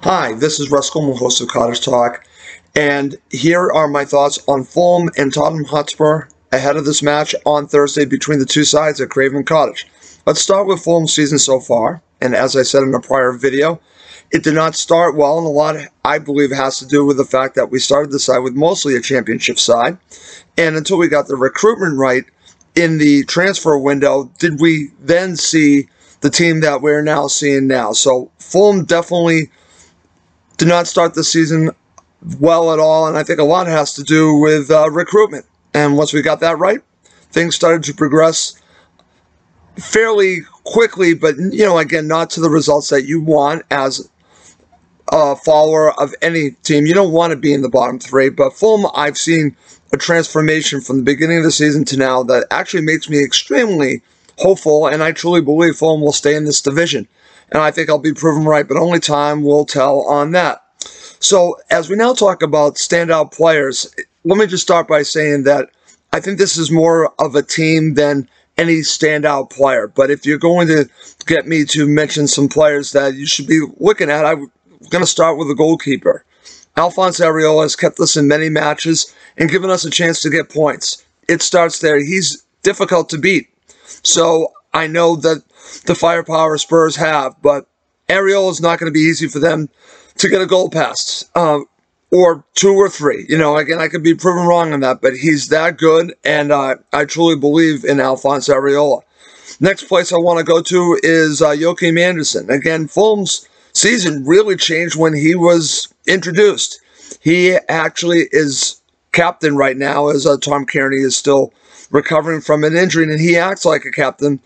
Hi, this is Russ Goldman, host of Cottage Talk, and here are my thoughts on Fulham and Tottenham Hotspur ahead of this match on Thursday between the two sides at Craven Cottage. Let's start with Fulham's season so far, and as I said in a prior video, it did not start well, and a lot, I believe, has to do with the fact that we started the side with mostly a championship side, and until we got the recruitment right in the transfer window, did we then see the team that we're now seeing now. So Fulham definitely did not start the season well at all, and I think a lot has to do with recruitment. And once we got that right, things started to progress fairly quickly, but, again, not to the results that you want as a follower of any team. You don't want to be in the bottom three, but Fulham, I've seen a transformation from the beginning of the season to now that actually makes me extremely hopeful, and I truly believe Fulham will stay in this division. And I think I'll be proven right, but only time will tell on that. So as we now talk about standout players, let me just start by saying that I think this is more of a team than any standout player. But if you're going to get me to mention some players that you should be looking at, I'm going to start with the goalkeeper. Alphonse Areola has kept us in many matches and given us a chance to get points. It starts there. He's difficult to beat. So I know that the firepower Spurs have, but Areola is not going to be easy for them to get a goal past, or two or three. Again, I could be proven wrong on that, but he's that good, and I truly believe in Alphonse Areola. Next place I want to go to is Joachim Andersen. Again, Fulham's season really changed when he was introduced. He actually is captain right now, as Tom Kearney is still recovering from an injury, and he acts like a captain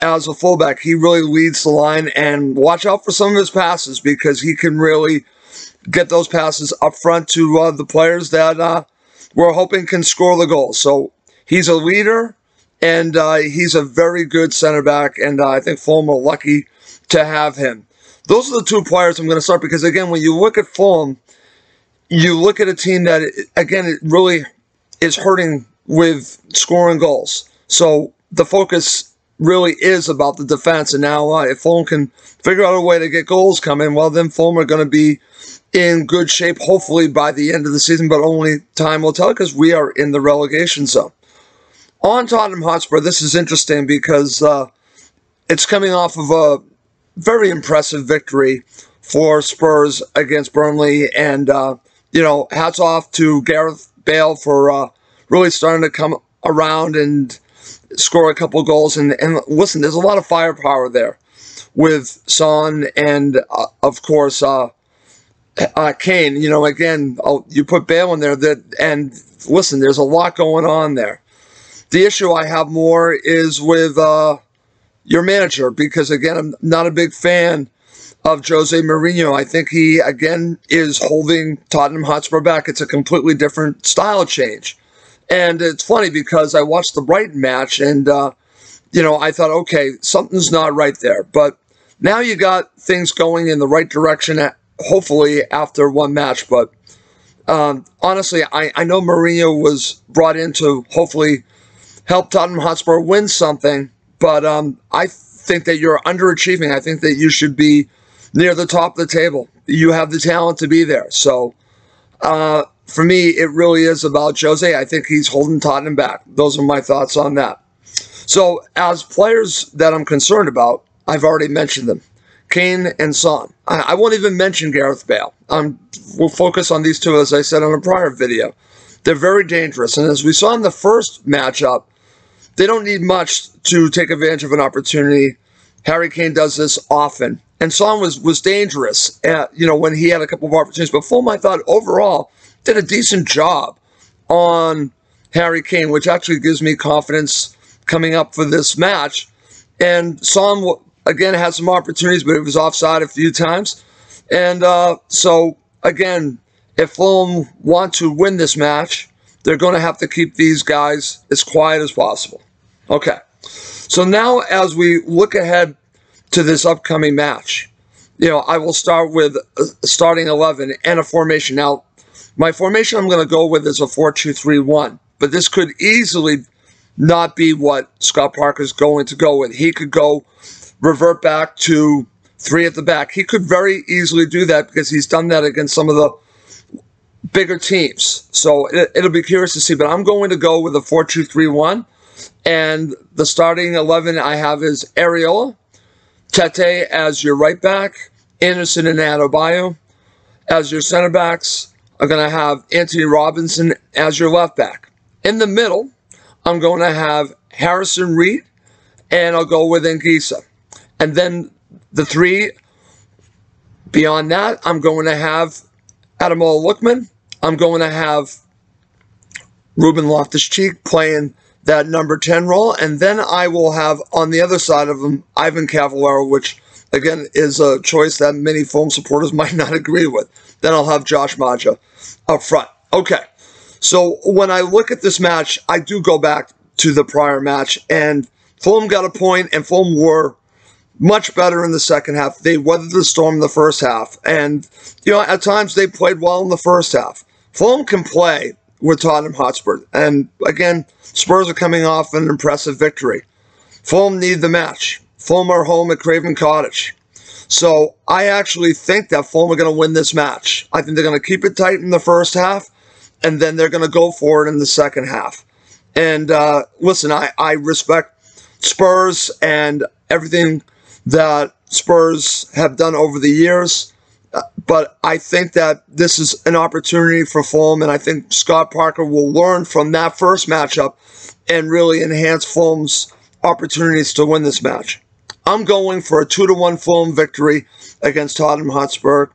as a fullback. He really leads the line, and watch out for some of his passes because he can really get those passes up front to the players that we're hoping can score the goals. So he's a leader, and he's a very good center back, and I think Fulham are lucky to have him. Those are the two players I'm going to start because, again, when you look at Fulham, you look at a team that, again, it really is hurting with scoring goals. So the focus really is about the defense. And now if Fulham can figure out a way to get goals coming, well, then Fulham are going to be in good shape, hopefully, by the end of the season. But only time will tell because we are in the relegation zone. On Tottenham Hotspur, this is interesting because it's coming off of a very impressive victory for Spurs against Burnley. And, hats off to Gareth Bale for really starting to come around and score a couple goals. And listen, there's a lot of firepower there with Son and, of course, Kane. Again, you put Bale in there, and listen, there's a lot going on there. The issue I have more is with your manager because, again, I'm not a big fan of Jose Mourinho. I think he, again, is holding Tottenham Hotspur back. It's a completely different style change. And it's funny because I watched the Brighton match and, I thought, okay, something's not right there. But now you got things going in the right direction, hopefully, after one match. But honestly, I know Mourinho was brought in to hopefully help Tottenham Hotspur win something. But I think that you're underachieving. I think that you should be near the top of the table. You have the talent to be there. So, for me, it really is about Jose. I think he's holding Tottenham back. Those are my thoughts on that. So, as players that I'm concerned about, I've already mentioned them. Kane and Son. I won't even mention Gareth Bale. We'll focus on these two, as I said on a prior video. They're very dangerous. And as we saw in the first matchup, they don't need much to take advantage of an opportunity. Harry Kane does this often. And Son was dangerous, when he had a couple of opportunities. But Fulham, I thought, overall, did a decent job on Harry Kane, which actually gives me confidence coming up for this match. And Son, again, had some opportunities, but it was offside a few times. And so, again, if Fulham want to win this match, they're going to have to keep these guys as quiet as possible. Okay, so now as we look ahead to this upcoming match, I will start with a starting 11 and a formation. Now, my formation I'm going to go with is a 4-2-3-1, but this could easily not be what Scott Parker's going to go with. He could revert back to 3 at the back. He could very easily do that because he's done that against some of the bigger teams. So it'll be curious to see. But I'm going to go with a 4-2-3-1. And the starting 11 I have is Areola, Tete as your right back, Anderson and Adebayo as your center backs. I'm going to have Anthony Robinson as your left back. In the middle, I'm going to have Harrison Reed, and I'll go with Enquires. And then the 3 beyond that, I'm going to have Ademola Lookman. I'm going to have Ruben Loftus-Cheek playing that number 10 role. And then I will have on the other side of him, Ivan Cavallero, which again is a choice that many Fulham supporters might not agree with. Then I'll have Josh Maja up front. Okay, so when I look at this match, I do go back to the prior match, and Fulham got a point, and Fulham were much better in the second half. They weathered the storm in the first half, and at times they played well in the first half. Fulham can play with Tottenham Hotspur, and again, Spurs are coming off an impressive victory. Fulham need the match. Fulham are home at Craven Cottage. So I actually think that Fulham are going to win this match. I think they're going to keep it tight in the first half, and then they're going to go for it in the second half. And listen, I respect Spurs and everything that Spurs have done over the years, but I think that this is an opportunity for Fulham, and I think Scott Parker will learn from that first matchup and really enhance Fulham's opportunities to win this match. I'm going for a 2-1 Fulham victory against Tottenham Hotspur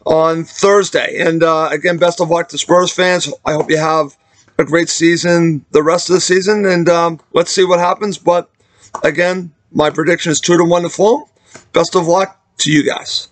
on Thursday. And again, best of luck to Spurs fans. I hope you have a great season the rest of the season, and let's see what happens. But again, my prediction is 2-1 to Fulham. Best of luck to you guys.